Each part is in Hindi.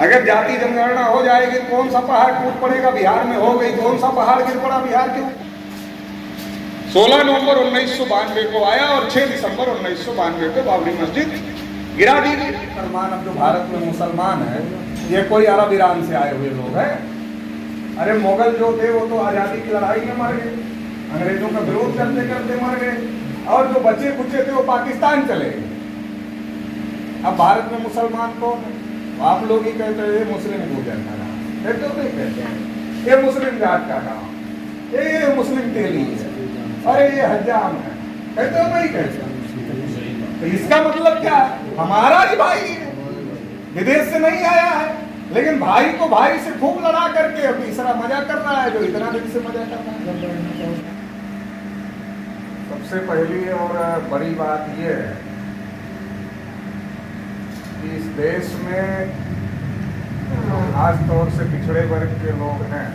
अगर जाति जनगणना हो जाएगी कौन सा पहाड़ टूट पड़ेगा? बिहार में हो गई, कौन सा पहाड़ गिर पड़ा बिहार के? 16 नवंबर 1992 को आया और 6 दिसंबर 1992 को बाबरी मस्जिद गिरा दी गई। मुसलमान अब जो भारत में मुसलमान है ये कोई अरब ईरान से आए हुए लोग हैं। अरे मुगल जो थे वो तो आजादी की लड़ाई में मर गए, अंग्रेजों का विरोध करते करते मर गए, और जो बचे कुचे थे वो पाकिस्तान चले गए। अब भारत में मुसलमान कौन है? आप लोग ही कहते हैं ये मुस्लिम भोजन का नाम, कहते हो नहीं कहते हैं ये मुस्लिम जात का नाम, ये मुस्लिम तेली है, अरे ये हज्जाम है, कहते हो नहीं कहते? तो इसका मतलब क्या है? हमारा ही भाई है, विदेश से नहीं आया है, लेकिन भाई को भाई से खूब लड़ा करके अब तीसरा मजा कर रहा है जो इतना दिन से मजा कर रहा है। सबसे पहली और बड़ी बात यह है कि इस देश में खास तौर से पिछड़े वर्ग के लोग हैं,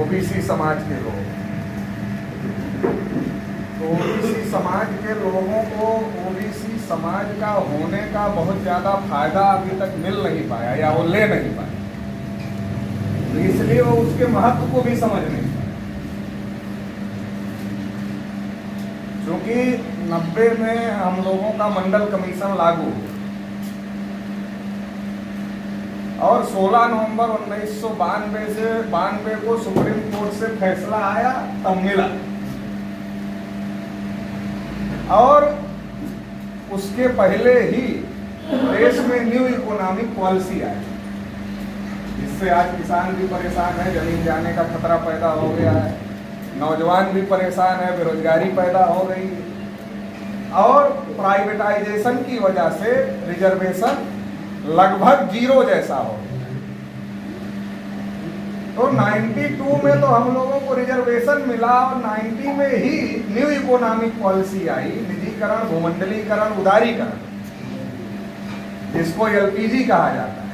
ओबीसी समाज के लोग, तो ओबीसी समाज के लोगों को ओबीसी समाज का होने का बहुत ज्यादा फायदा अभी तक मिल नहीं पाया या वो ले नहीं पाया, तो इसलिए वो उसके महत्व को भी समझ नहीं पाया। क्योंकि 90 में हम लोगों का मंडल कमीशन लागू और 16 नवंबर 1992 को सुप्रीम कोर्ट से फैसला आया तब मिला, और उसके पहले ही देश में न्यू इकोनॉमिक पॉलिसी आई, जिससे आज किसान भी परेशान है, जमीन जाने का खतरा पैदा हो गया है, नौजवान भी परेशान है, बेरोजगारी पैदा हो गई, और प्राइवेटाइजेशन की वजह से रिजर्वेशन लगभग जीरो जैसा हो। तो 92 में तो हम लोगों को रिजर्वेशन मिला और 90 में ही न्यू इकोनॉमिक पॉलिसी आई, निजीकरण, भूमंडलीकरण, उदारीकरण, जिसको एलपीजी कहा जाता है।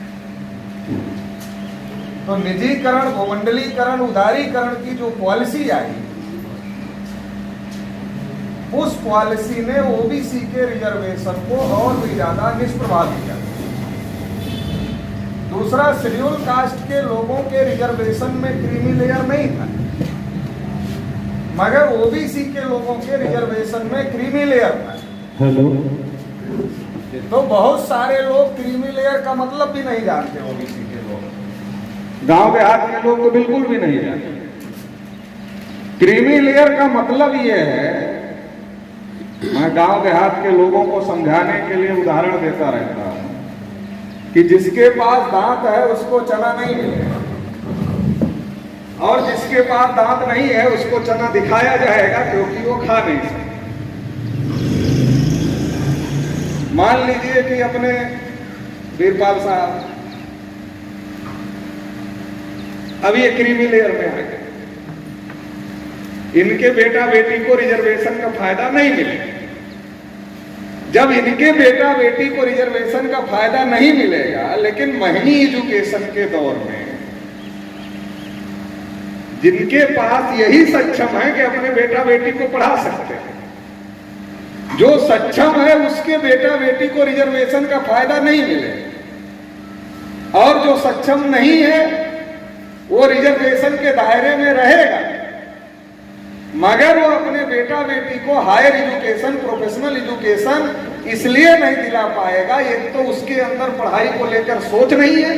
तो निजीकरण, भूमंडलीकरण, उदारीकरण की जो पॉलिसी आई, उस पॉलिसी ने ओबीसी के रिजर्वेशन को और भी ज्यादा निष्प्रभावी कर दिया। दूसरा, शेड्यूल कास्ट के लोगों के रिजर्वेशन में क्रीमी लेयर नहीं था, मगर ओबीसी के लोगों के रिजर्वेशन में क्रीमी लेयर था। हेलो, तो बहुत सारे लोग क्रीमी लेयर का मतलब भी नहीं जानते। ओबीसी के लोग, गांव देहात के लोग तो बिल्कुल भी नहीं जानते। क्रीमी लेयर का मतलब ये है, मैं गांव देहात के लोगों को समझाने के लिए उदाहरण देता रहता हूं कि जिसके पास दांत है उसको चना नहीं मिलेगा, और जिसके पास दांत नहीं है उसको चना दिखाया जाएगा क्योंकि वो खा नहीं सकता। मान लीजिए कि अपने वीरपाल साहब अब ये क्रीमी लेयर में आ गए, इनके बेटा बेटी को रिजर्वेशन का फायदा नहीं मिलेगा। जब इनके बेटा बेटी को रिजर्वेशन का फायदा नहीं मिलेगा, लेकिन महंगी एजुकेशन के दौर में जिनके पास यही सक्षम है कि अपने बेटा बेटी को पढ़ा सकते हैं, जो सक्षम है उसके बेटा बेटी को रिजर्वेशन का फायदा नहीं मिलेगा, और जो सक्षम नहीं है वो रिजर्वेशन के दायरे में रहेगा, मगर वो अपने बेटा बेटी को हायर एजुकेशन, प्रोफेशनल एजुकेशन इसलिए नहीं दिला पाएगा, एक तो उसके अंदर पढ़ाई को लेकर सोच नहीं है,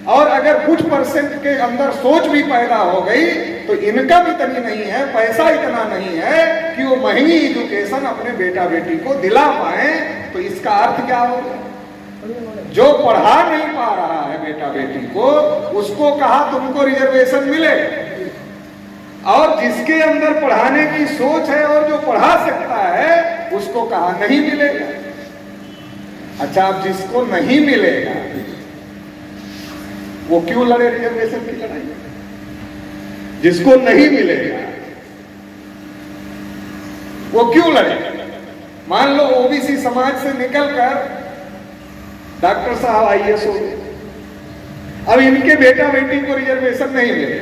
और अगर कुछ परसेंट के अंदर सोच भी पैदा हो गई तो इनकम इतनी नहीं है, पैसा इतना नहीं है कि वो महंगी एजुकेशन अपने बेटा बेटी को दिला पाए। तो इसका अर्थ क्या होगा? जो पढ़ा नहीं पा रहा है बेटा बेटी को, उसको कहा तुमको रिजर्वेशन मिले, और जिसके अंदर पढ़ाने की सोच है और जो पढ़ा सकता है उसको कहा नहीं मिलेगा। अच्छा, अब जिसको नहीं मिलेगा वो क्यों लड़े रिजर्वेशन की लड़ाई? जिसको नहीं मिलेगा वो क्यों लड़े? मान लो ओबीसी समाज से निकलकर डॉक्टर साहब आईएएस हो गए, अब इनके बेटा बेटी को रिजर्वेशन नहीं मिले,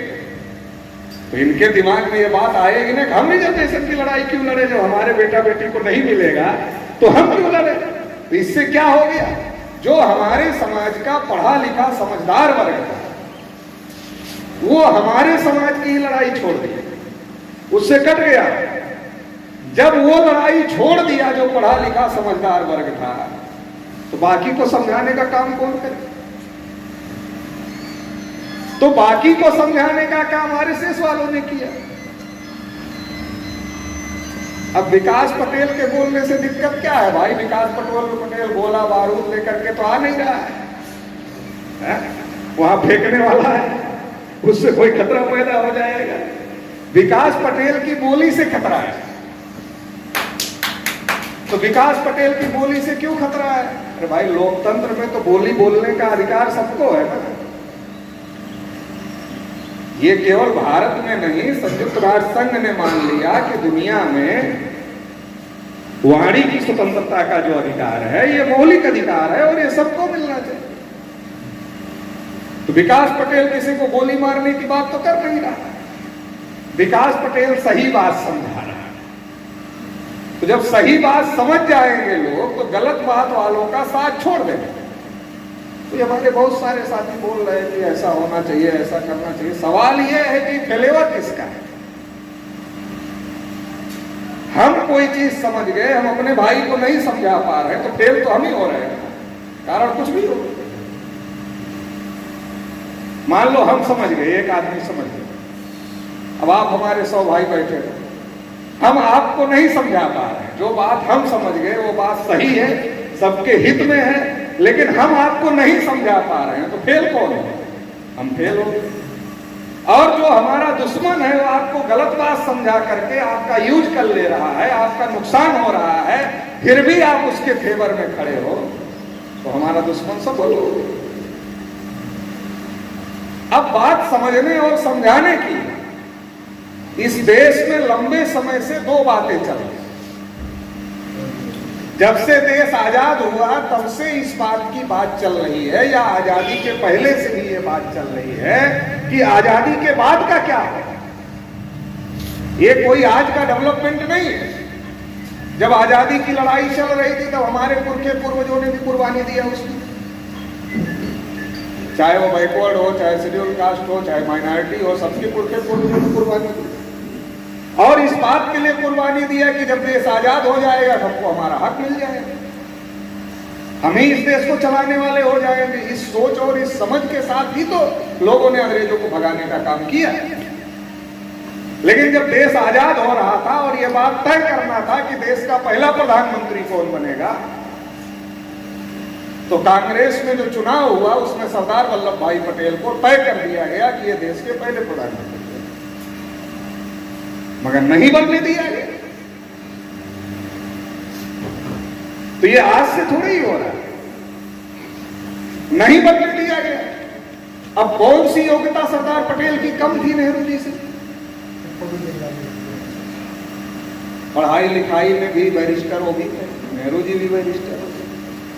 तो इनके दिमाग में ये बात आएगी ना कि हम रिजर्वेशन की लड़ाई क्यों लड़े, जब हमारे बेटा बेटी को नहीं मिलेगा तो हम क्यों लड़े? तो इससे क्या हो गया? जो हमारे समाज का पढ़ा लिखा समझदार वर्ग था, वो हमारे समाज की ही लड़ाई छोड़ दी, उससे कट गया। जब वो लड़ाई छोड़ दिया जो पढ़ा लिखा समझदार वर्ग था, तो बाकी को समझाने का काम कौन करे? तो बाकी को समझाने का काम आरएसएस वालों ने किया। अब विकास पटेल के बोलने से दिक्कत क्या है भाई? विकास पटेल गोला बारूद लेकर के तो आ नहीं रहा है, वहां फेंकने वाला है, उससे कोई खतरा पैदा हो जाएगा। विकास पटेल की बोली से खतरा है, तो विकास पटेल की बोली से क्यों खतरा है? अरे भाई, लोकतंत्र में तो बोली बोलने का अधिकार सबको है ना। ये केवल भारत में नहीं, संयुक्त राष्ट्र संघ ने मान लिया कि दुनिया में वाणी की स्वतंत्रता का जो अधिकार है, ये मौलिक अधिकार है और ये सबको मिलना चाहिए। तो विकास पटेल किसी को गोली मारने की बात तो कर नहीं रहा, विकास पटेल सही बात समझा रहा है। तो जब सही बात समझ जाएंगे लोग, तो गलत बात वालों का साथ छोड़ देंगे। तो हमारे बहुत सारे साथी बोल रहे हैं कि ऐसा होना चाहिए, ऐसा करना चाहिए। सवाल यह है कि फेलेवर किसका है? हम कोई चीज समझ गए, हम अपने भाई को नहीं समझा पा रहे, तो फेल तो हम ही हो रहे हैं, कारण कुछ भी हो। मान लो हम समझ गए, एक आदमी समझ गया, अब आप हमारे 100 भाई बैठे हो, हम आपको नहीं समझा पा रहे। जो बात हम समझ गए वो बात सही है, सबके हित में है, लेकिन हम आपको नहीं समझा पा रहे हैं, तो फेल कौन है? हम फेल हो। और जो हमारा दुश्मन है वो आपको गलत बात समझा करके आपका यूज कर ले रहा है, आपका नुकसान हो रहा है, फिर भी आप उसके फेवर में खड़े हो, तो हमारा दुश्मन सब बोलो। अब बात समझने और समझाने की, इस देश में लंबे समय से दो बातें चल रही। जब से देश आजाद हुआ तब से इस बात की बात चल रही है, या आजादी के पहले से भी ये बात चल रही है कि आजादी के बाद का क्या है। ये कोई आज का डेवलपमेंट नहीं है। जब आजादी की लड़ाई चल रही थी तब हमारे पुरखे पूर्वजों ने भी कुर्बानी दिया उसकी, चाहे वो बैकवर्ड हो, चाहे शेड्यूल कास्ट हो, चाहे माइनॉरिटी हो, सबके पुरखे पूर्वजों ने कुर्बानी दी। और इस बात के लिए कुर्बानी दिया कि जब देश आजाद हो जाएगा सबको हमारा हक मिल जाएगा, हम ही इस देश को चलाने वाले हो जाएंगे। इस सोच और इस समझ के साथ ही तो लोगों ने अंग्रेजों को भगाने का काम किया। लेकिन जब देश आजाद हो रहा था और यह बात तय करना था कि देश का पहला प्रधानमंत्री कौन बनेगा, तो कांग्रेस में जो चुनाव हुआ उसमें सरदार वल्लभ भाई पटेल को तय कर दिया गया कि यह देश के पहले प्रधानमंत्री, मगर नहीं बनने दिया गया। तो ये आज से थोड़ी ही हो रहा है, नहीं बनने दिया गया। अब कौन सी योग्यता सरदार पटेल की कम थी नेहरू जी से? पढ़ाई लिखाई में भी बैरिस्टर हो भी थे, नेहरू जी भी बैरिस्टर,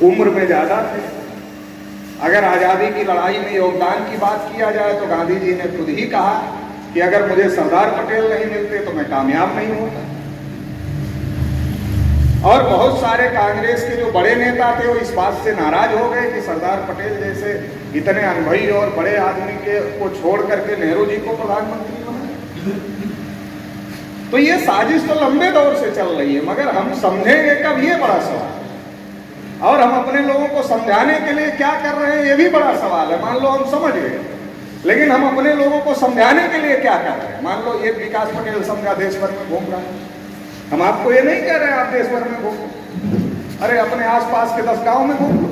उम्र में ज्यादा थे। अगर आजादी की लड़ाई में योगदान की बात किया जाए तो गांधी जी ने खुद ही कहा कि अगर मुझे सरदार पटेल नहीं मिलते तो मैं कामयाब नहीं होता। और बहुत सारे कांग्रेस के जो बड़े नेता थे वो इस बात से नाराज हो गए कि सरदार पटेल जैसे इतने अनुभवी और बड़े आदमी के को छोड़ करके नेहरू जी को प्रधानमंत्री बनाया। तो ये साजिश तो लंबे दौर से चल रही है, मगर हम समझेंगे कब, ये बड़ा सवाल। और हम अपने लोगों को समझाने के लिए क्या कर रहे हैं, ये भी बड़ा सवाल है। मान लो हम समझ गए, लेकिन हम अपने लोगों को समझाने के लिए क्या कर रहे हैं? मान लो एक विकास पटेल समझा देश भर में घूम रहा है, हम आपको ये नहीं कह रहे हैं आप देश भर में घूमो, अरे अपने आसपास के 10 गांव में घूम लो,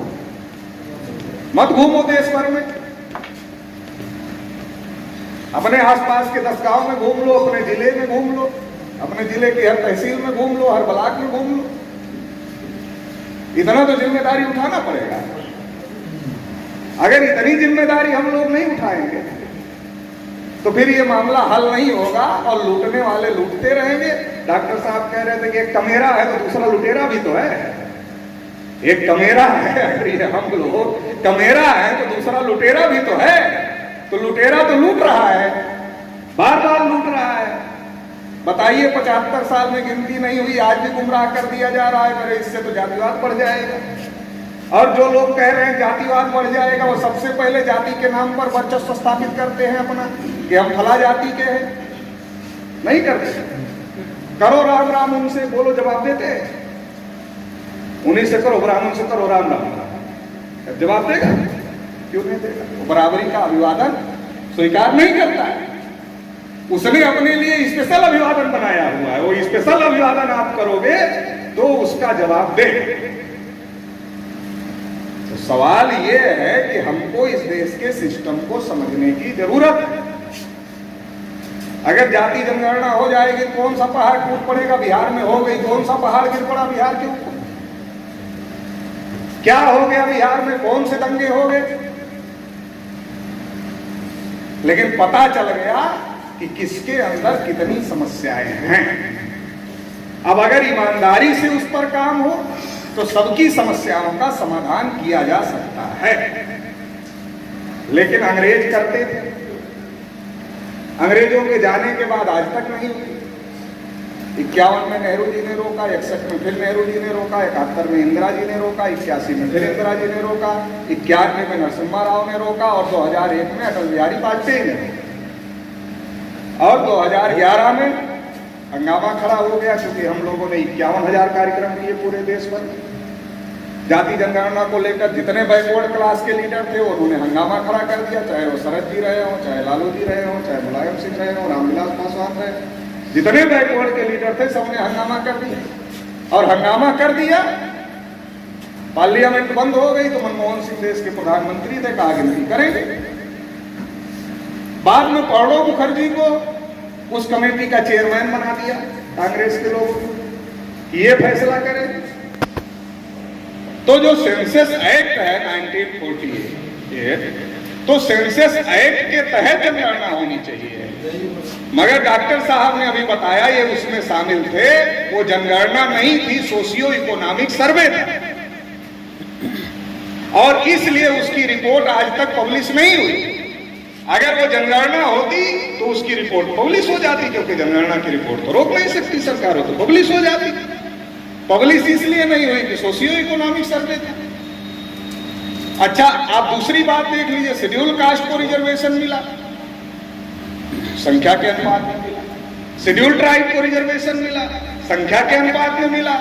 मत घूमो देश भर में, अपने आसपास के 10 गांव में घूम लो, अपने जिले में घूम लो, अपने जिले की हर तहसील में घूम लो, हर ब्लॉक में घूम लो। इतना तो जिम्मेदारी उठाना पड़ेगा। अगर इतनी जिम्मेदारी हम लोग नहीं उठाएंगे तो फिर ये मामला हल नहीं होगा और लूटने वाले लूटते रहेंगे। डॉक्टर साहब कह रहे थे कि एक कमेरा है तो दूसरा लुटेरा भी तो है, एक कमेरा है, अगर ये हम लोग कमेरा है तो दूसरा लुटेरा भी तो है। तो लुटेरा तो लूट रहा है, बार बार लूट रहा है। बताइए 75 साल में गिनती नहीं हुई, आज भी गुमराह कर दिया जा रहा है। मेरे इससे तो जातिवाद बढ़ जाएगा। और जो लोग कह रहे हैं जातिवाद बढ़ जाएगा, वो सबसे पहले जाति के नाम पर वर्चस्व स्थापित करते हैं अपना, कि हम फला जाति के हैं। नहीं करते। करो राम राम, उनसे बोलो, जवाब देते हैं। उन्हीं से करो, ब्राह्मण से करो राम राम, जवाब देगा? क्यों नहीं देगा? वो बराबरी का अभिवादन स्वीकार नहीं करता है। उसने अपने लिए स्पेशल अभिवादन बनाया हुआ है। वो स्पेशल अभिवादन आप करोगे तो उसका जवाब दे। तो सवाल ये है कि हमको इस देश के सिस्टम को समझने की जरूरत है। अगर जाति जनगणना हो जाएगी, कौन सा पहाड़ टूट पड़ेगा? बिहार में हो गई। कौन सा पहाड़ गिर पड़ा बिहार के ऊपर? क्या हो गया बिहार में? कौन से दंगे हो गए? लेकिन पता चल गया कि किसके अंदर कितनी समस्याएं हैं। अब अगर ईमानदारी से उस पर काम हो तो सबकी समस्याओं का समाधान किया जा सकता है। लेकिन अंग्रेज करते थे। अंग्रेजों के जाने के बाद आज तक नहीं हुई। 51 में नेहरू जी ने रोका, 61 में फिर नेहरू जी ने रोका, 71 में इंदिरा जी ने रोका, 81 में फिर इंदिरा जी ने रोका, 91 में नरसिम्हा राव ने रोका और 2001 में अटल बिहारी वाजपेयी ने रोका। और 2011 में हंगामा खड़ा हो गया क्योंकि हम लोगों ने 51,000 कार्यक्रम किए पूरे देश भर। जाति जनगणना को लेकर जितने बैकवर्ड क्लास के लीडर थे उन्होंने हंगामा खड़ा कर दिया, चाहे वो शरद जी रहे हो, चाहे लालू जी रहे हो, चाहे मुलायम सिंह रहे हो, रामविलास पासवान रहे, जितने बैकवर्ड के लीडर थे सबने हंगामा कर दिया। और हंगामा कर दिया, पार्लियामेंट बंद हो गई तो मनमोहन सिंह देश के प्रधानमंत्री थे, कहा गिनती करेंगे। बाद में प्रणब मुखर्जी को उस कमेटी का चेयरमैन बना दिया कांग्रेस के लोगों ने। ये फैसला करें। तो जो सेंसस एक्ट है 1948, तो सेंसस एक्ट के तहत जनगणना होनी चाहिए। मगर डॉक्टर साहब ने अभी बताया ये उसमें शामिल थे। वो जनगणना नहीं थी, सोशियो इकोनॉमिक सर्वे था। और इसलिए उसकी रिपोर्ट आज तक पब्लिश नहीं हुई। अगर वो जनगणना होती तो उसकी रिपोर्ट पब्लिश हो जाती, क्योंकि जनगणना की रिपोर्ट तो रोक नहीं सकती सरकार, हो तो पब्लिश हो जाती। पब्लिश इसलिए नहीं हुई कि सोशियो इकोनॉमिक सर्वे था। अच्छा, आप दूसरी बात देख लीजिए, शेड्यूल कास्ट को रिजर्वेशन मिला, संख्या के अनुपात में मिला। शेड्यूल ट्राइब को रिजर्वेशन मिला, संख्या के अनुपात में मिला।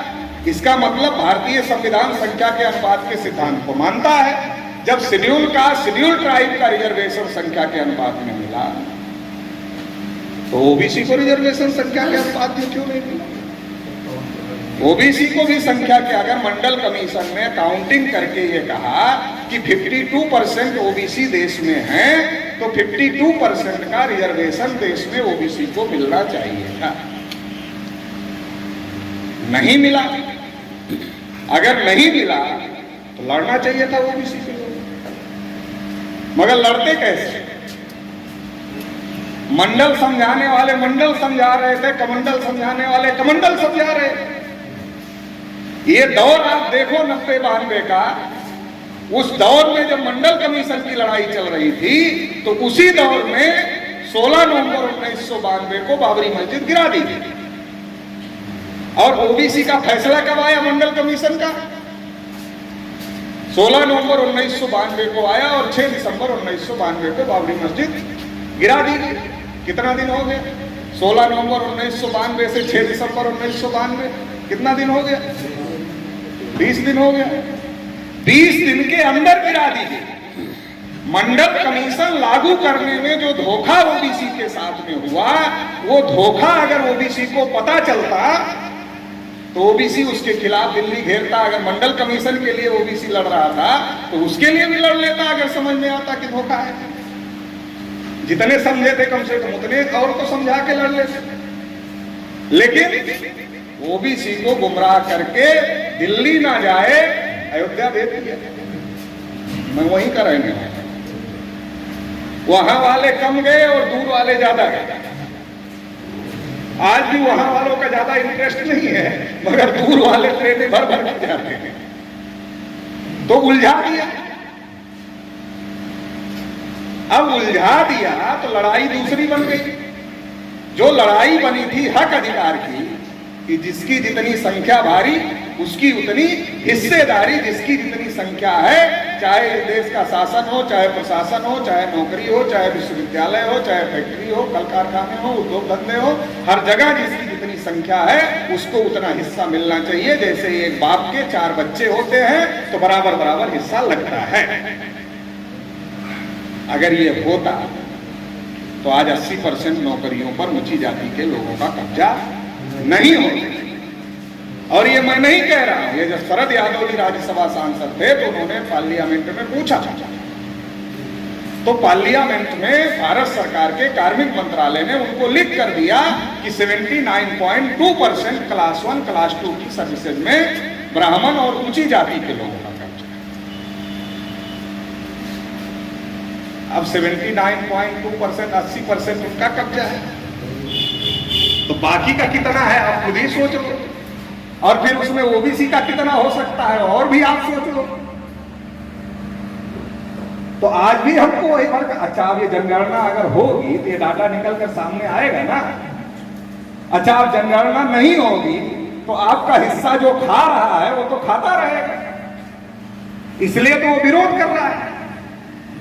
इसका मतलब भारतीय संविधान संख्या के अनुपात के सिद्धांत को मानता है। जब शेड्यूल ट्राइब का रिजर्वेशन संख्या के अनुपात में मिला, तो ओबीसी को रिजर्वेशन संख्या के अनुपात में क्यों नहीं मिला? ओबीसी को भी संख्या के, अगर मंडल कमीशन ने काउंटिंग करके ये कहा कि 52% ओबीसी देश में है, तो 52% का रिजर्वेशन देश में ओबीसी को मिलना चाहिए था। नहीं मिला। अगर नहीं मिला तो लड़ना चाहिए था ओबीसी के लोग। मगर लड़ते कैसे? मंडल समझाने वाले मंडल समझा रहे थे, कमंडल समझाने वाले कमंडल समझा रहे थे। ये दौर आप देखो 90-92 का, उस दौर में जब मंडल कमीशन की लड़ाई चल रही थी, तो उसी दौर में 16 नवंबर 1992 को बाबरी मस्जिद गिरा दी गई। और ओबीसी का फैसला कब आया मंडल कमीशन का? 16 नवंबर 1992 को आया और 6 दिसंबर 1992 को बाबरी मस्जिद गिरा दी गई। कितना दिन हो गया? 16 नवंबर 1992 से 6 दिसंबर 1992, कितना दिन हो गया? 20 दिन हो गया। 20 दिन के अंदर गिरा दी गई। मंडल कमीशन लागू करने में जो धोखा ओबीसी के साथ में हुआ, वो धोखा अगर ओबीसी को पता चलता तो ओबीसी उसके खिलाफ दिल्ली घेरता। अगर मंडल कमीशन के लिए ओबीसी लड़ रहा था तो उसके लिए भी लड़ लेता, अगर समझ में आता कि धोखा है। जितने समझे थे कम से कम उतने और तो समझा के लड़ लेते। लेकिन ओबीसी को गुमराह करके दिल्ली ना जाए, अयोध्या भेज दिया। मैं वहीं का रहने वाला, वहां वाले कम गए और दूर वाले ज्यादा गए। आज भी वहां वालों का ज्यादा इंटरेस्ट नहीं है, मगर दूर वाले ट्रेनें भर भर के जाते हैं। तो उलझा दिया। अब उलझा दिया तो लड़ाई दूसरी बन गई। जो लड़ाई बनी थी हक अधिकार की, कि जिसकी जितनी संख्या भारी उसकी उतनी हिस्सेदारी, जिसकी जितनी संख्या है, चाहे इस देश का शासन हो, चाहे प्रशासन हो, चाहे नौकरी हो, चाहे विश्वविद्यालय हो, चाहे फैक्ट्री हो, कल कारखाने हो, उद्योग धंधे हो, हर जगह जिसकी जितनी संख्या है उसको उतना हिस्सा मिलना चाहिए। जैसे एक बाप के 4 बच्चे होते हैं तो बराबर बराबर हिस्सा लगता है। अगर ये होता तो आज 80% नौकरियों पर ऊंची जाति के लोगों का कब्जा नहीं होता। और ये मैं नहीं कह रहा हूं, ये जब शरद यादव जी राज्यसभा सांसद थे तो उन्होंने पार्लियामेंट में पूछा, तो पार्लियामेंट में भारत सरकार के कार्मिक मंत्रालय ने उनको लिख कर दिया कि 79.2% क्लास 1 क्लास 2 की सर्विसेज में ब्राह्मण और ऊंची जाति के लोगों का कब्जा। अब 79.2% 80% उनका कब्जा है, तो बाकी का कितना है आप खुद ही सोच लो। और फिर उसमें ओबीसी का कितना हो सकता है और भी आप सोच लो। तो आज भी हमको एक बार, अच्छा अब ये जनगणना अगर होगी तो ये डाटा निकल कर सामने आएगा ना। अच्छा अब जनगणना नहीं होगी तो आपका हिस्सा जो खा रहा है वो तो खाता रहेगा, इसलिए तो वो विरोध कर रहा है,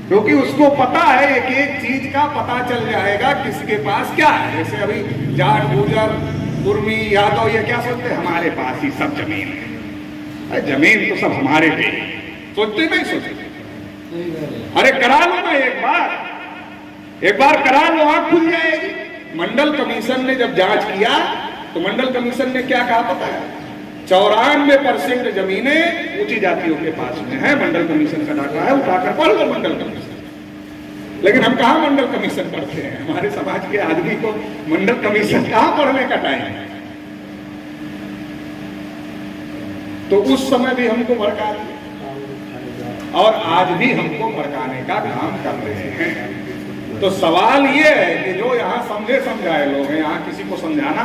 क्योंकि उसको पता है एक एक चीज का पता चल जाएगा किसके पास क्या है। जैसे अभी जाट, गुर्जर, कुर्मी, यादव ये क्या सोचते हैं, हमारे पास ही सब जमीन है, जमीन तो सब हमारे पे, सोचते नहीं सोचते। अरे करा लो ना एक बार करा लो, आंख खुल जाएगी। मंडल कमीशन ने जब जांच किया तो मंडल कमीशन ने क्या कहा पता है, 94% जमीनें ऊंची जातियों के पास में है। मंडल कमीशन का डाटा है, उठाकर पढ़ लो मंडल कमीशन। लेकिन हम कहाँ मंडल कमीशन पढ़ते हैं, हमारे समाज के आदमी को मंडल कमीशन कहाँ पढ़ने का टाइम है। तो उस समय भी हमको भड़का दिया और आज भी हमको भड़काने का काम कर रहे हैं। तो सवाल ये है कि जो यहाँ समझे समझाए लोग हैं, यहाँ किसी को समझाना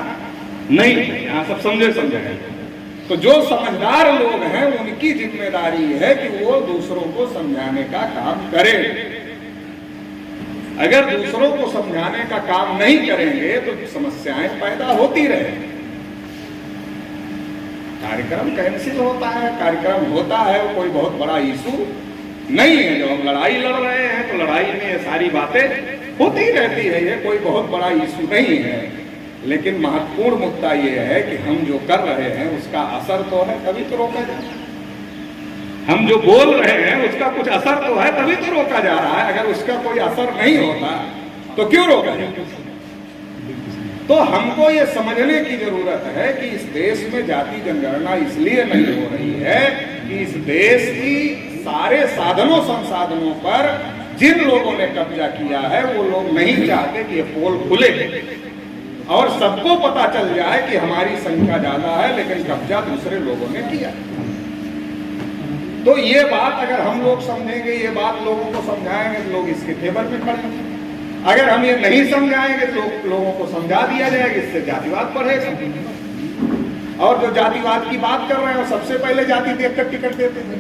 नहीं, यहाँ सब समझे समझाए। तो जो समझदार लोग हैं उनकी जिम्मेदारी है कि वो दूसरों को समझाने का काम करें। अगर दूसरों को समझाने का काम नहीं करेंगे तो समस्याएं पैदा होती रहेंगी। कार्यक्रम कैंसिल होता है, कार्यक्रम होता है, वो कोई बहुत बड़ा इशू नहीं है। जब हम लड़ाई लड़ रहे हैं तो लड़ाई में ये सारी बातें होती रहती है, ये कोई बहुत बड़ा इशू नहीं है। लेकिन महत्वपूर्ण मुद्दा ये है कि हम जो कर रहे हैं उसका असर तो है, तभी तो रोका जा रहा है। हम जो बोल रहे हैं उसका कुछ असर तो है, तभी तो रोका जा रहा है। अगर उसका कोई असर नहीं होता तो क्यों रोका जाता? तो हमको ये समझने की जरूरत है कि इस देश में जाति जनगणना इसलिए नहीं हो रही है कि इस देश की सारे साधनों संसाधनों पर जिन लोगों ने कब्जा किया है वो लोग नहीं चाहते कि ये पोल खुले और सबको पता चल जाए कि हमारी संख्या ज्यादा है लेकिन कब्जा दूसरे लोगों ने किया। तो ये बात अगर हम लोग समझेंगे, ये बात लोगों को समझाएंगे तो लोग इसके फेवर में खड़े होंगे। अगर हम ये नहीं समझाएंगे तो लोगों को समझा दिया जाएगा, इससे जातिवाद बढ़ेगा। और जो जातिवाद की बात कर रहे हैं वो सबसे पहले जाति देखकर टिकट देते हैं,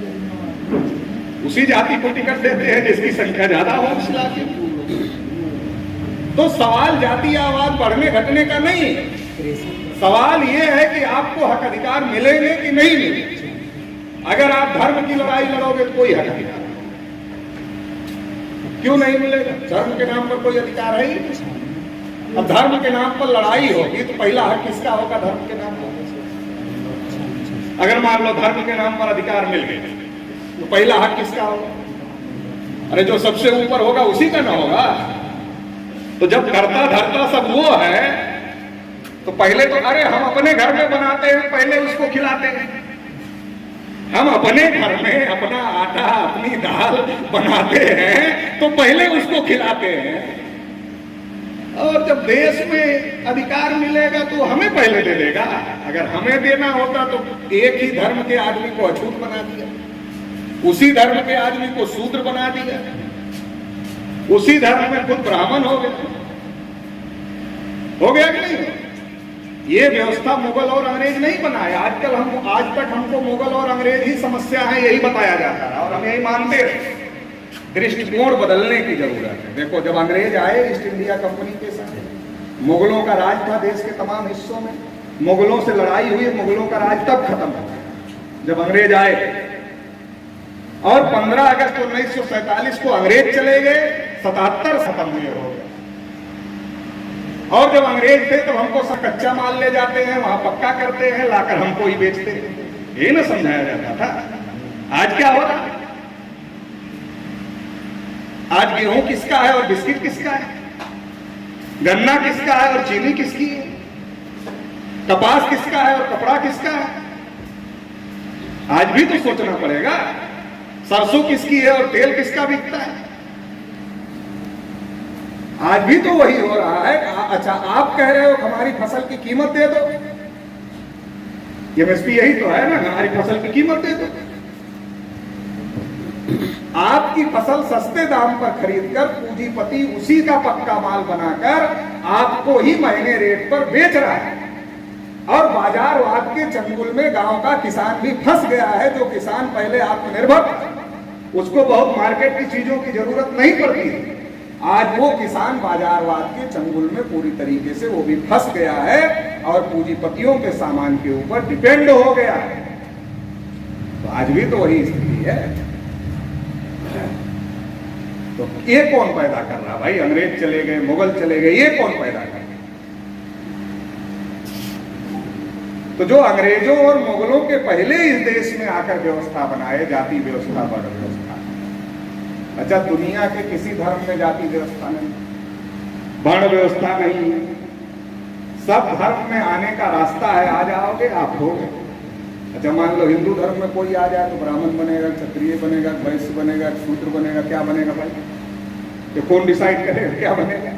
उसी जाति को टिकट देते हैं जिसकी संख्या ज्यादा हो उस इलाके में। तो सवाल जातीयवाद बढ़ने घटने का नहीं है, सवाल ये है कि आपको हक अधिकार मिलेंगे कि नहीं मिलेंगे। अगर आप धर्म की लड़ाई लड़ोगे तो कोई हक अधिकार क्यों नहीं मिलेगा? धर्म के नाम पर कोई अधिकार है ही नहीं। अब धर्म के नाम पर लड़ाई होगी तो पहला हक किसका होगा? धर्म के नाम पर। अगर मान लो धर्म के नाम पर अधिकार मिल गए तो पहला हक किसका होगा? अरे जो सबसे ऊपर होगा उसी का ना होगा। तो जब करता धरता सब वो है तो पहले तो अरे हम अपने घर में बनाते हैं, पहले उसको खिलाते हैं। हम अपने घर में अपना आटा अपनी दाल बनाते हैं तो पहले उसको खिलाते हैं। और जब देश में अधिकार मिलेगा तो हमें पहले दे देगा। अगर हमें देना होता तो एक ही धर्म के आदमी को अछूत बना दिया, उसी धर्म के आदमी को शूद्र बना दिया, उसी धर्म में खुद ब्राह्मण हो गया कि नहीं? ये व्यवस्था मुगल और अंग्रेज नहीं बनाया। आजकल हम आज तक हमको मुगल और अंग्रेज ही समस्या है, यही बताया जाता है और हम यही मानते हैं। दृष्टिकोण बदलने की जरूरत है। देखो जब अंग्रेज आए ईस्ट इंडिया कंपनी के साथ, मुगलों का राज था देश के तमाम हिस्सों में, मुगलों से लड़ाई हुई, मुगलों का राज तब खत्म हो गया। जब अंग्रेज आए, और 15 अगस्त 1947 को अंग्रेज चले गए, 77 खत्म हुए हो गए। और जब अंग्रेज थे तो हमको सब कच्चा माल ले जाते हैं, वहां पक्का करते हैं, लाकर हमको ही बेचते हैं, ये ना समझाया जाता था। आज क्या हो रहा है? आज गेहूं किसका है और बिस्किट किसका है, गन्ना किसका है और चीनी किसकी है, कपास किसका है और कपड़ा किसका है? आज भी तो सोचना पड़ेगा। सरसों किसकी है और तेल किसका बिकता है? आज भी तो वही हो रहा है। अच्छा, आप कह रहे हो हमारी फसल की कीमत दे दो, एमएसपी यही तो है ना, हमारी फसल की कीमत दे दो। आपकी फसल सस्ते दाम पर खरीदकर पूंजीपति उसी का पक्का माल बनाकर आपको ही महीने रेट पर बेच रहा है, और बाजारवाद के चंगुल में गांव का किसान भी फंस गया है। जो किसान पहले आत्मनिर्भर था, उसको बहुत मार्केट की चीजों की जरूरत नहीं पड़ती है, आज वो किसान बाजारवाद के चंगुल में पूरी तरीके से वो भी फंस गया है और पूंजीपतियों के सामान के ऊपर डिपेंड हो गया है। तो आज भी तो वही स्थिति है। तो ये कौन पैदा कर रहा भाई? अंग्रेज चले गए, मुगल चले गए, ये कौन पैदा कर रहा? तो जो अंग्रेजों और मुगलों के पहले इस देश में आकर व्यवस्था बनाए, जाति व्यवस्था, वर्ण व्यवस्था। अच्छा, दुनिया के किसी धर्म में जाति व्यवस्था नहीं, वर्ण व्यवस्था नहीं है। सब धर्म में आने का रास्ता है, आ जाओगे आप हो गए। अच्छा, मान लो हिंदू धर्म में कोई आ जाए तो ब्राह्मण बनेगा, क्षत्रिय बनेगा, वैश्य बनेगा, शूद्र बनेगा, क्या बनेगा भाई? ये कौन डिसाइड करेगा क्या बनेगा?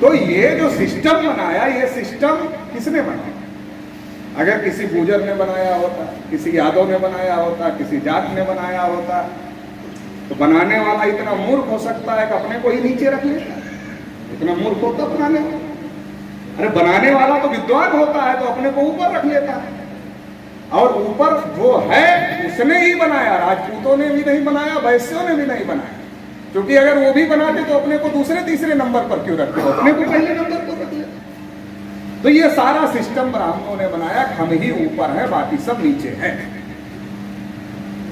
तो ये जो सिस्टम बनाया, ये सिस्टम किसने बनाया? अगर किसी गुर्जर ने बनाया होता, किसी यादव ने बनाया होता, किसी जाट ने बनाया होता, तो बनाने वाला इतना मूर्ख हो सकता है कि अपने को ही नीचे रख लेता? इतना मूर्ख होता बनाने वाला? अरे बनाने वाला तो विद्वान होता है, तो अपने को ऊपर रख लेता है। और ऊपर जो है उसने ही बनाया, राजपूतों ने भी नहीं बनाया, वैश्यों ने भी नहीं बनाया। क्योंकि अगर वो भी बनाते तो अपने को दूसरे तीसरे नंबर पर क्यों रखते हो? अपने को पहले नंबर पर रख लेते। तो ये सारा सिस्टम ब्राह्मणों ने बनाया, हम ही ऊपर है, बाकी सब नीचे है।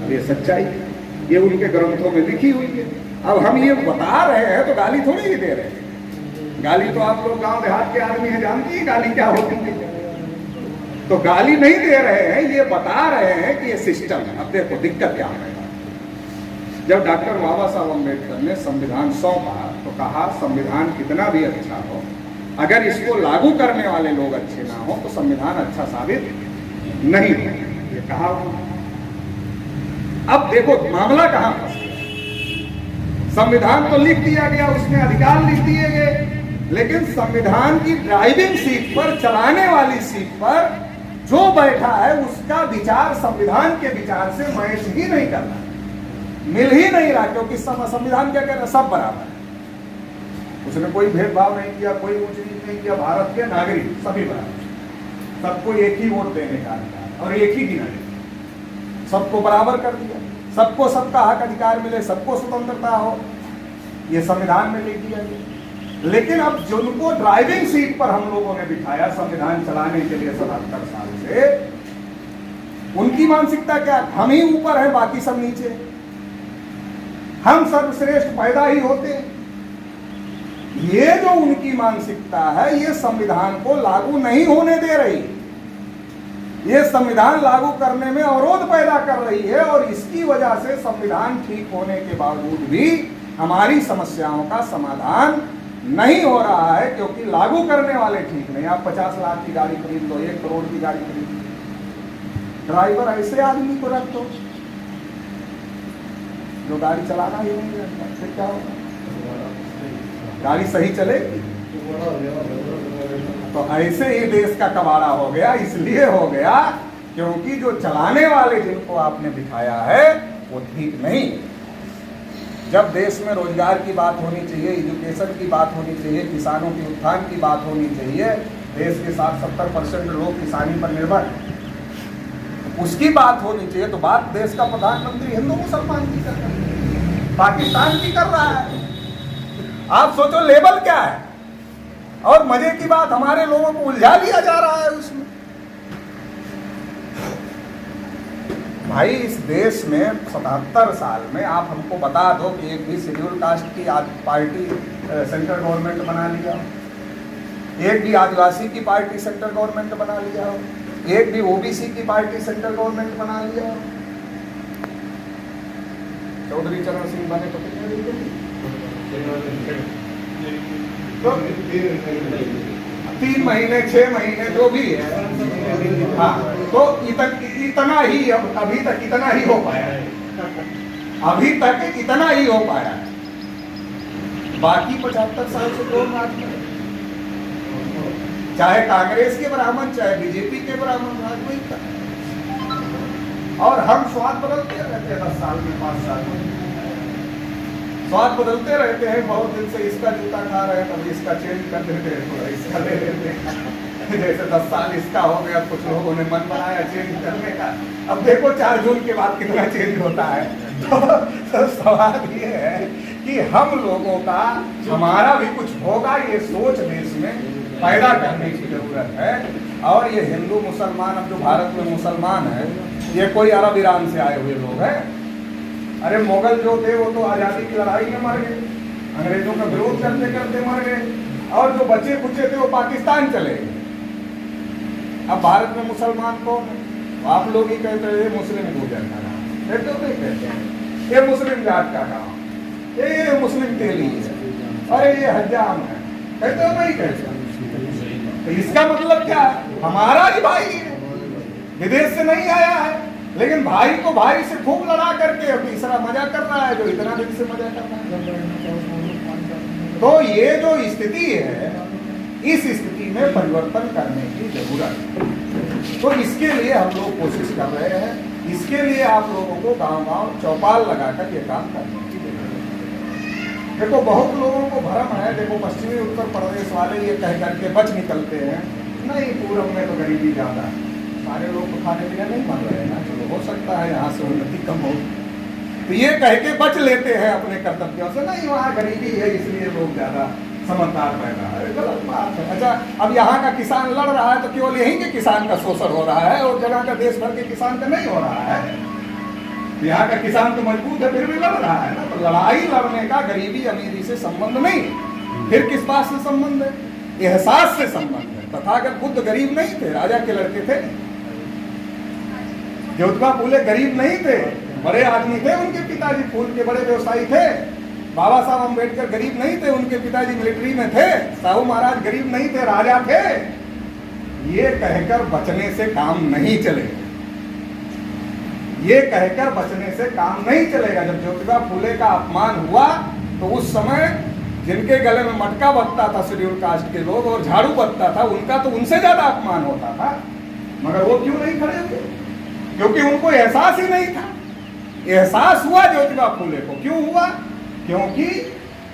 ये सच्चाई, ये उनके ग्रंथों में लिखी हुई है। अब हम ये बता रहे हैं तो गाली थोड़ी ही दे रहे हैं। गाली तो आप लोग गांव देहात के आदमी हैं, जानती है गाली क्या होती है। तो गाली नहीं दे रहे हैं, ये बता रहे हैं कि ये सिस्टम है। अब देखो दिक्कत क्या है। जब डॉक्टर बाबा साहब अम्बेडकर ने संविधान सौंपा तो कहा संविधान कितना भी अच्छा हो, अगर इसको लागू करने वाले लोग अच्छे ना हो तो संविधान अच्छा साबित नहीं हो, ये कहा। अब देखो मामला कहां फंस गया। संविधान तो लिख दिया गया, उसमें अधिकार लिख दिए गए, लेकिन संविधान की ड्राइविंग सीट पर, चलाने वाली सीट पर जो बैठा है उसका विचार संविधान के विचार से मैच ही नहीं कर रहा, मिल ही नहीं रहा। क्योंकि संविधान क्या कह रहा है? सब बराबर है। उसने कोई भेदभाव नहीं किया, कोई ऊंच नीच नहीं किया। भारत के नागरिक सभी बराबर, सबको एक ही वोट देने का अधिकार और एक ही गिनाने, सबको बराबर कर दिया, सबको सबका हक अधिकार मिले, सबको स्वतंत्रता हो, ये संविधान में लिख दिया गया। लेकिन अब जिनको ड्राइविंग सीट पर हम लोगों ने बिठाया संविधान चलाने के लिए 77 साल से, उनकी मानसिकता क्या? हम ही ऊपर है, बाकी सब नीचे, हम सर्वश्रेष्ठ पैदा ही होते। ये जो उनकी मानसिकता है, ये संविधान को लागू नहीं होने दे रही, ये संविधान लागू करने में अवरोध पैदा कर रही है। और इसकी वजह से संविधान ठीक होने के बावजूद भी हमारी समस्याओं का समाधान नहीं हो रहा है, क्योंकि लागू करने वाले ठीक नहीं। आप 50 लाख की गाड़ी खरीद लो, 1 करोड़ की गाड़ी खरीद लो, ड्राइवर ऐसे आदमी को रख दो जो गाड़ी चलाना ही नहीं जानता, फिर क्या होगा? गाड़ी सही चलेगी? तो ऐसे ही देश का कबाड़ा हो गया। इसलिए हो गया क्योंकि जो चलाने वाले जिनको आपने बिठाया है वो ठीक नहीं। जब देश में रोजगार की बात होनी चाहिए, एजुकेशन की बात होनी चाहिए, किसानों के उत्थान की बात होनी चाहिए, देश के 60-70% लोग किसानी पर निर्भर, उसकी बात होनी चाहिए। तो बात देश का प्रधानमंत्री हिंदू मुसलमान की कर रहा है, पाकिस्तान की कर रहा है। आप सोचो लेवल क्या है। और मजे की बात, हमारे लोगों को उलझा लिया जा रहा है उसमें। भाई इस देश में 77 साल में आप हमको बता दो कि एक भी शेड्यूल कास्ट की पार्टी सेंट्रल गवर्नमेंट बना लिया, एक भी आदिवासी की पार्टी सेंट्रल गवर्नमेंट बना लिया, एक भी ओबीसी की पार्टी सेंट्रल गवर्नमेंट बना लिया। चौधरी चरण सिंह बने तो कितने दिन तो 3 महीने 6 महीने जो भी है, हाँ, तो इतना ही अभी तक इतना ही हो पाया है, अभी तक इतना ही हो पाया है। बाकी 75 साल से कौन राज करे, चाहे कांग्रेस के ब्राह्मण चाहे बीजेपी के ब्राह्मण राज नहीं कर, और हम स्वाद बदलते रहते हैं 10 साल में 5 साल में स्वाद बदलते रहते हैं। बहुत दिन से इसका जूता खा रहे हैं, कभी इसका चेंज कर देते हैं, थोड़ा इसका ले लेते हैं। जैसे 10 साल इसका हो गया, कुछ लोगों ने मन बनाया चेंज करने का, अब देखो 4 जून के बाद कितना चेंज होता है। तो सवाल ये है कि हम लोगों का, हमारा भी कुछ होगा, ये सोच देश में पैदा करने की जरूरत है। और ये हिंदू मुसलमान, अब जो भारत में मुसलमान है, ये कोई अरब ईरान से आए हुए लोग हैं। अरे मुगल जो थे वो तो आज़ादी की लड़ाई में मर गए, अंग्रेजों का विरोध करते करते मर गए, और जो बचे कुचे थे वो पाकिस्तान चले गए। अब भारत में मुसलमान कौन है? आप लोग ही कहते हैं मुस्लिम गुजर का नाम, कहते हो नहीं कहते हैं, ये मुस्लिम जात का नाम, ये मुस्लिम तेली है, अरे ये हज्जाम है, कहते हो नहीं कहते? तो इसका मतलब क्या है? हमारा ही भाई है, विदेश से नहीं आया है, लेकिन भाई को भाई से खूब लड़ा करके अब तीसरा मजा कर रहा है, जो इतना दिन से मजा कर रहा है। तो ये जो स्थिति है, इस स्थिति में परिवर्तन करने की जरूरत है। तो इसके लिए हम लोग कोशिश कर रहे हैं, इसके लिए आप लोगों को गांव-गांव चौपाल लगाकर ये काम करने की जरूरत है। देखो बहुत लोगों को भ्रम है, देखो पश्चिमी उत्तर प्रदेश वाले ये कह करके बच निकलते हैं, नहीं पूर्व में तो गरीबी ज्यादा है, सारे लोग तो खाने पीने नहीं मर रहे हैं ना, चलो हो सकता है यहाँ से उन्नति कम हो, तो ये कह के बच लेते हैं अपने कर्तव्यों से, नहीं वहाँ गरीबी है इसलिए लोग ज्यादा समझदार पैदा है। गलत बात है। अच्छा, अब यहाँ का किसान लड़ रहा है तो केवल यहीं के किसान का शोषण हो रहा है, और जगह का देश भर के किसान का नहीं हो रहा है। यहाँ का किसान तो मजबूत है फिर भी लड़ रहा है ना। तो लड़ाई लड़ने का गरीबी अमीरी से संबंध नहीं, फिर किस बात से संबंध है? एहसास से संबंध है। तथागत बुद्ध गरीब नहीं थे, राजा के लड़के थे। ज्योतिबा फूले गरीब नहीं थे, बड़े आदमी थे उनके पिताजी, फूल के बड़े व्यवसायी थे। बाबा साहब अम्बेडकर गरीब नहीं थे, उनके पिताजी मिलिट्री में थे। साहू महाराज गरीब नहीं थे, राजा थे। ये कहकर बचने से काम नहीं चलेगा, ये कहकर बचने से काम नहीं चलेगा। जब ज्योतिबा फूले का अपमान हुआ तो उस समय जिनके गले में मटका बजता था शेड्यूल कास्ट के लोग और झाड़ू बजता था, उनका तो उनसे ज्यादा अपमान होता था, मगर वो क्यों नहीं खड़े हुए? क्योंकि उनको एहसास ही नहीं था। एहसास हुआ ज्योतिबा फूले को, क्यों हुआ? क्योंकि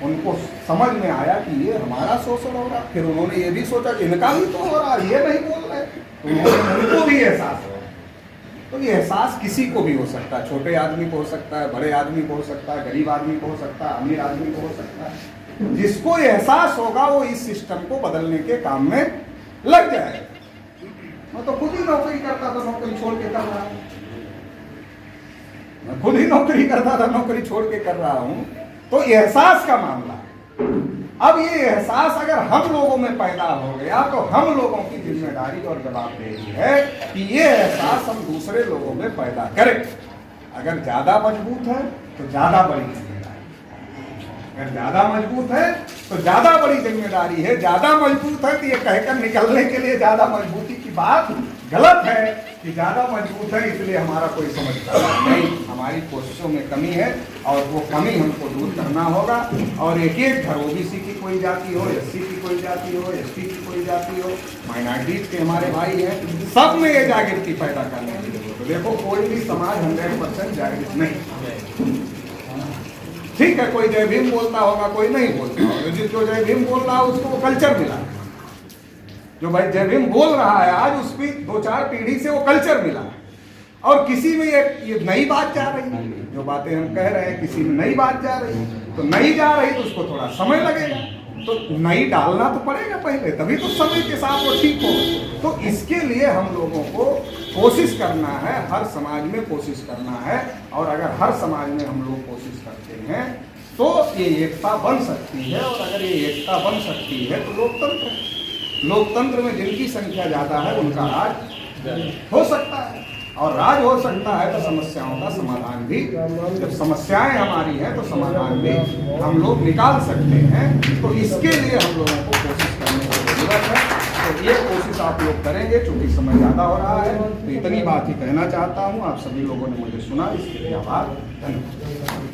उनको समझ में आया कि ये हमारा शोषण हो रहा। फिर उन्होंने ये भी सोचा कि इनका भी तो हो रहा, ये नहीं बोल रहे, तो उनको भी एहसास हो। तो ये एहसास किसी को भी हो सकता है, छोटे आदमी को हो सकता है, बड़े आदमी को हो सकता है, गरीब आदमी को हो सकता है, अमीर आदमी को हो सकता है। जिसको एहसास होगा वो इस सिस्टम को बदलने के काम में लग जाएगा। मैं तो खुद ही नौकरी करता था, नौकरी छोड़ के कर रहा हूँ। मैं खुद ही नौकरी करता था, नौकरी छोड़ के कर रहा हूँ। तो एहसास का मामला, अब ये एहसास अगर हम लोगों में पैदा हो गया तो हम लोगों की जिम्मेदारी और जवाबदेही है कि ये एहसास हम दूसरे लोगों में पैदा करें। अगर ज्यादा मजबूत है तो ज्यादा बड़ी जिम्मेदारी, अगर ज्यादा मजबूत है तो ज्यादा बड़ी जिम्मेदारी है। ज्यादा मजबूत है तो ये कहकर निकलने के लिए ज्यादा मजबूती की बात गलत है कि ज्यादा मजबूत है इसलिए हमारा कोई समझदार नहीं। हमारी कोशिशों में कमी है और वो कमी हमको दूर करना होगा। और एक एक घर, ओबीसी की कोई जाति हो, एससी की कोई जाति हो, एसटी की कोई जाति हो, माइनॉरिटीज के हमारे भाई हैं, सब में ये जागृति पैदा करने की जरूरत है। देखो कोई भी समाज 100% जागृत नहीं। ठीक है, कोई जय भीम बोलता होगा, कोई नहीं बोलता होगा। जो जय भीम बोल रहा है उसको वो कल्चर मिला, जो भाई जय भीम बोल रहा है आज उसकी 2-4 पीढ़ी से वो कल्चर मिला। और किसी में ये नई बात जा रही है, जो बातें हम कह रहे हैं किसी में नई बात जा रही है, तो नई जा रही तो उसको थोड़ा समय लगेगा, तो नई डालना तो पड़ेगा पहले, तभी तो समय के साथ वो ठीक हो। तो इसके लिए हम लोगों को कोशिश करना है, हर समाज में कोशिश करना है। और अगर हर समाज में हम लोग कोशिश करते हैं तो ये एकता बन सकती है। और अगर ये एकता बन सकती है तो लोकतंत्र है। लोकतंत्र में जिनकी संख्या ज़्यादा है उनका राज हो सकता है, और राज हो सकता है तो समस्याओं का समाधान भी, जब समस्याएं हमारी हैं तो समाधान भी हम लोग निकाल सकते हैं। तो इसके लिए हम लोगों को कोशिश करने की जरूरत है। तो ये कोशिश आप लोग करेंगे, चूंकि समय ज़्यादा हो रहा है तो इतनी बात ही कहना चाहता हूँ। आप सभी लोगों ने मुझे सुना, इसके लिए आभार, धन्यवाद।